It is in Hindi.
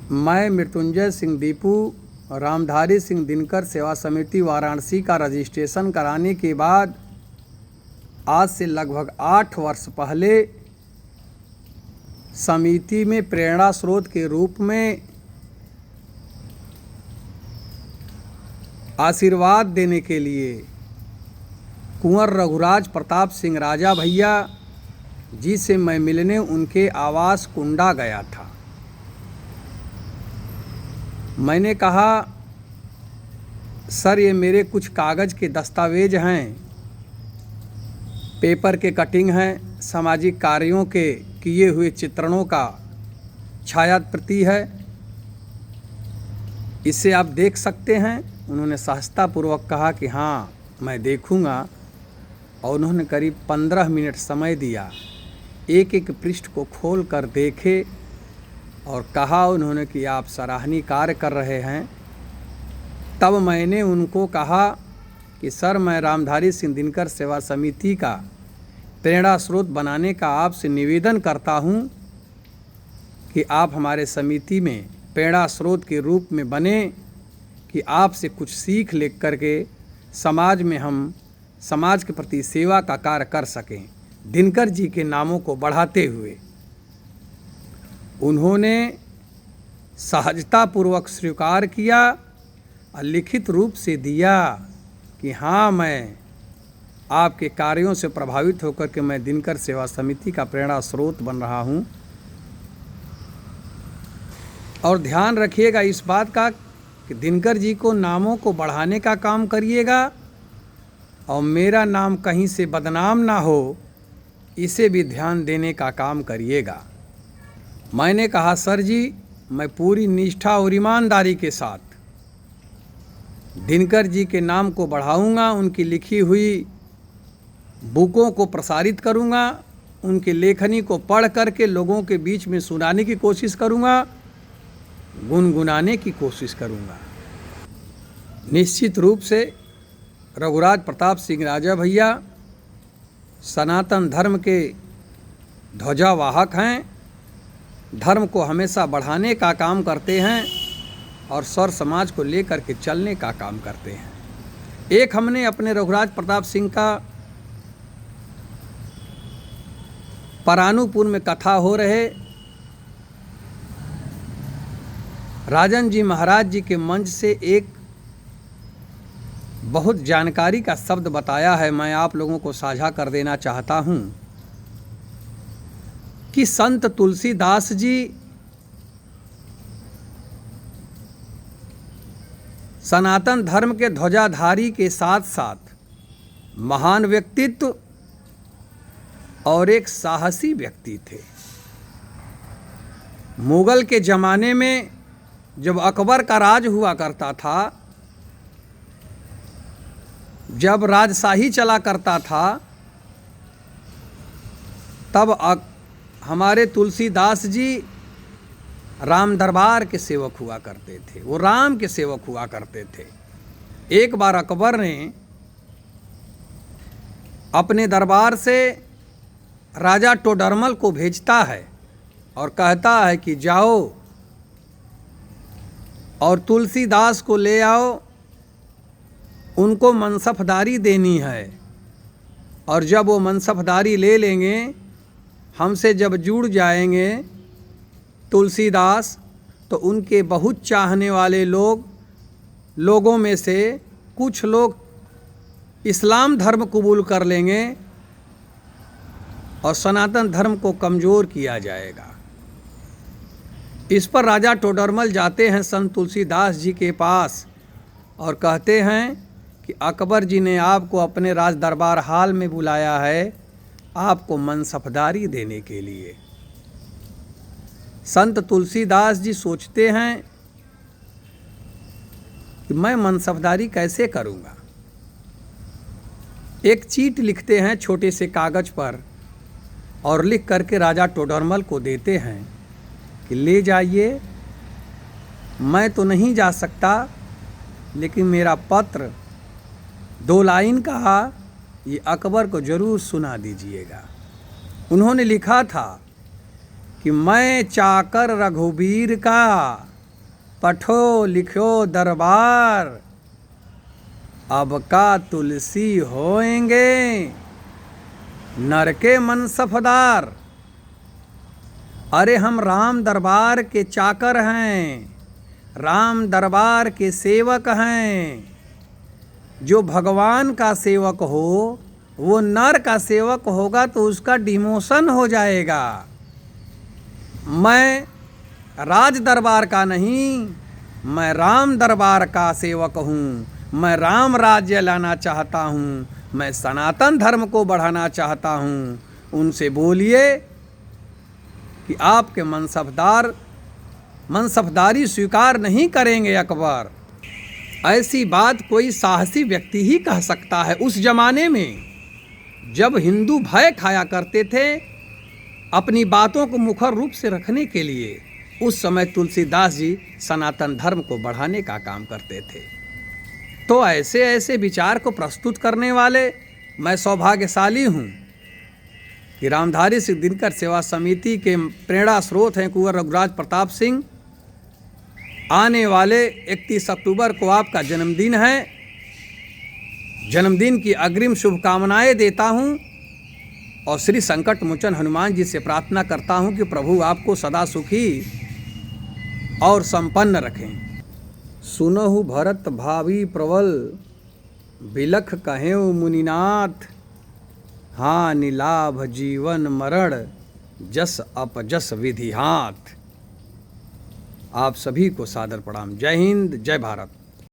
मैं मृत्युंजय सिंह दीपू रामधारी सिंह दिनकर सेवा समिति वाराणसी का रजिस्ट्रेशन कराने के बाद आज से लगभग 8 वर्ष पहले समिति में प्रेरणा स्रोत के रूप में आशीर्वाद देने के लिए कुंवर रघुराज प्रताप सिंह राजा भैया जी से मैं मिलने उनके आवास कुंडा गया था। मैंने कहा, सर ये मेरे कुछ कागज़ के दस्तावेज हैं, पेपर के कटिंग हैं, सामाजिक कार्यों के किए हुए चित्रणों का छायाप्रति है, इसे आप देख सकते हैं। उन्होंने सहजतापूर्वक कहा कि हाँ मैं देखूंगा, और उन्होंने करीब 15 मिनट समय दिया, एक एक पृष्ठ को खोल कर देखे और कहा उन्होंने कि आप सराहनीय कार्य कर रहे हैं। तब मैंने उनको कहा कि सर मैं रामधारी सिंह दिनकर सेवा समिति का प्रेरणा स्रोत बनाने का आपसे निवेदन करता हूं कि आप हमारे समिति में प्रेरणा स्रोत के रूप में बने, कि आपसे कुछ सीख ले करके समाज में हम समाज के प्रति सेवा का कार्य कर सकें, दिनकर जी के नामों को बढ़ाते हुए। उन्होंने सहजतापूर्वक स्वीकार किया और लिखित रूप से दिया कि हाँ मैं आपके कार्यों से प्रभावित होकर के मैं दिनकर सेवा समिति का प्रेरणा स्रोत बन रहा हूँ। और ध्यान रखिएगा इस बात का कि दिनकर जी को नामों को बढ़ाने का काम करिएगा और मेरा नाम कहीं से बदनाम ना हो, इसे भी ध्यान देने का काम करिएगा। मैंने कहा, सर जी मैं पूरी निष्ठा और ईमानदारी के साथ दिनकर जी के नाम को बढ़ाऊंगा, उनकी लिखी हुई बुकों को प्रसारित करूंगा, उनकी लेखनी को पढ़ करके लोगों के बीच में सुनाने की कोशिश करूंगा, गुनगुनाने की कोशिश करूंगा। निश्चित रूप से रघुराज प्रताप सिंह राजा भैया सनातन धर्म के ध्वजावाहक हैं, धर्म को हमेशा बढ़ाने का काम करते हैं और सर समाज को लेकर के चलने का काम करते हैं। एक हमने अपने रघुराज प्रताप सिंह का परानुपुर में कथा हो रहे राजन जी महाराज जी के मंच से एक बहुत जानकारी का शब्द बताया है, मैं आप लोगों को साझा कर देना चाहता हूं कि संत तुलसीदास जी सनातन धर्म के ध्वजाधारी के साथ साथ महान व्यक्तित्व और एक साहसी व्यक्ति थे। मुगल के ज़माने में जब अकबर का राज हुआ करता था, जब राजशाही चला करता था, तब हमारे तुलसीदास जी राम दरबार के सेवक हुआ करते थे, वो राम के सेवक हुआ करते थे। एक बार अकबर ने अपने दरबार से राजा टोडरमल को भेजता है और कहता है कि जाओ और तुलसीदास को ले आओ, उनको मनसबदारी देनी है, और जब वो मनसबदारी ले लेंगे, हमसे जब जुड़ जाएंगे तुलसीदास, तो उनके बहुत चाहने वाले लोगों में से कुछ लोग इस्लाम धर्म कबूल कर लेंगे और सनातन धर्म को कमज़ोर किया जाएगा। इस पर राजा टोडरमल जाते हैं संत तुलसीदास जी के पास और कहते हैं कि अकबर जी ने आपको अपने राज दरबार हाल में बुलाया है, आपको मनसबदारी देने के लिए। संत तुलसीदास जी सोचते हैं कि मैं मनसबदारी कैसे करूँगा। एक चीट लिखते हैं छोटे से कागज़ पर और लिख करके राजा टोडरमल को देते हैं कि ले जाइए, मैं तो नहीं जा सकता, लेकिन मेरा पत्र 2 लाइन का ये अकबर को ज़रूर सुना दीजिएगा। उन्होंने लिखा था कि मैं चाकर रघुबीर का पठो लिखो दरबार, अब का तुलसी होएंगे नर के मनसफदार। अरे हम राम दरबार के चाकर हैं, राम दरबार के सेवक हैं। जो भगवान का सेवक हो वो नर का सेवक होगा तो उसका डिमोशन हो जाएगा। मैं राज दरबार का नहीं, मैं राम दरबार का सेवक हूँ। मैं राम राज्य लाना चाहता हूँ, मैं सनातन धर्म को बढ़ाना चाहता हूँ। उनसे बोलिए कि आपके मनसबदारी स्वीकार नहीं करेंगे अकबर। ऐसी बात कोई साहसी व्यक्ति ही कह सकता है। उस जमाने में जब हिंदू भय खाया करते थे अपनी बातों को मुखर रूप से रखने के लिए, उस समय तुलसीदास जी सनातन धर्म को बढ़ाने का काम करते थे। तो ऐसे ऐसे विचार को प्रस्तुत करने वाले मैं सौभाग्यशाली हूँ कि रामधारी सिंह दिनकर सेवा समिति के प्रेरणा स्रोत हैं कुंवर रघुराज प्रताप सिंह। आने वाले 31 अक्टूबर को आपका जन्मदिन है। जन्मदिन की अग्रिम शुभकामनाएं देता हूँ और श्री संकट मोचन हनुमान जी से प्रार्थना करता हूँ कि प्रभु आपको सदा सुखी और संपन्न रखें। सुनहु भरत भावी प्रबल, बिलख कहेउ मुनिनाथ। हानि लाभ जीवन मरण, जस अपजस विधि हाथ। आप सभी को सादर प्रणाम। जय हिंद, जय भारत।